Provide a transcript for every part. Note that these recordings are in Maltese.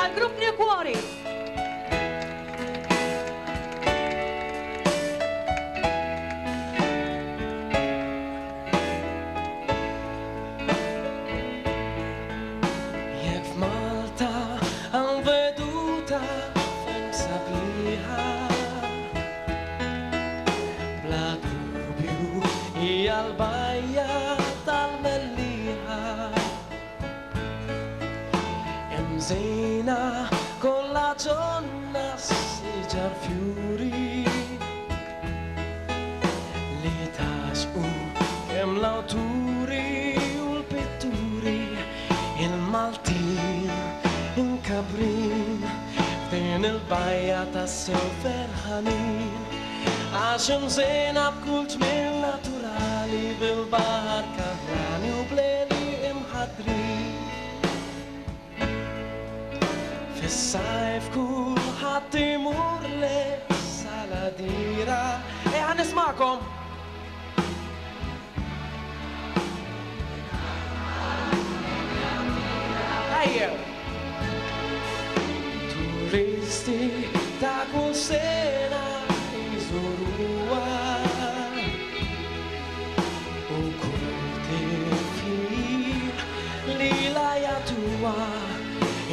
tal-grupp New Quarry. Il-Bajja Tal-Mellieħa Imżejna kollha ġonna siġar fjuri li taxqu kemm l-awturi u l-pitturi il-Maltin inkabrin f'din il-bajja tas-sew ferħanin għax imżejna b'kull ġmiel naturali bil-baħar kaħrani u bleli imħadrin. Fis-sajf kulħadd imur lejn ladira. Ejja nismakom! Ejjew! Turisti ta' kull sena jżuruha u kull tifkir li la jagħtuha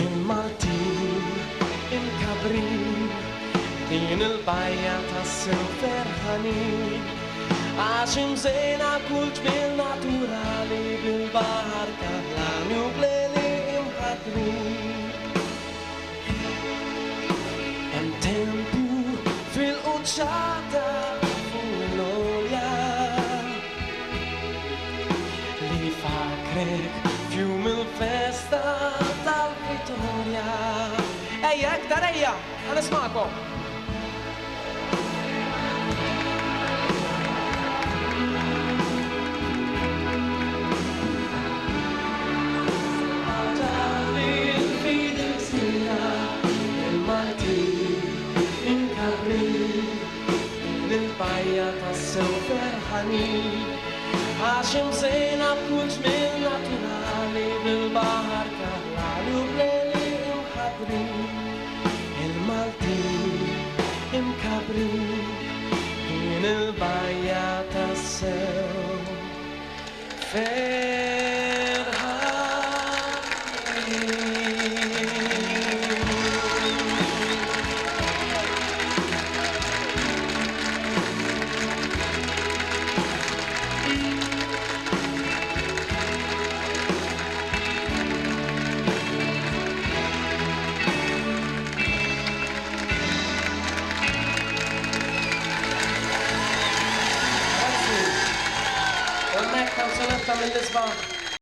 il-Maltin inkabrin din il-bajja tas-sew ferħanin għax imżejna kull ġmiel naturali bil-baħar kaħlani u bleli imħadrin. Hemm tempju fil-quċċata fuq l-olja li fakrek fjum il-festa tal-Vittorja. Ejja, iktar ejja, ħanismakom. Il-bajja tas-sew ferħanin għax imżejna b'kull ġmiel naturali bil-baħar kaħlani u bleli imħadrin il-Maltin imkabrin din il-bajja tas-sew ferħanin. Canzonetta mill-isbaħ.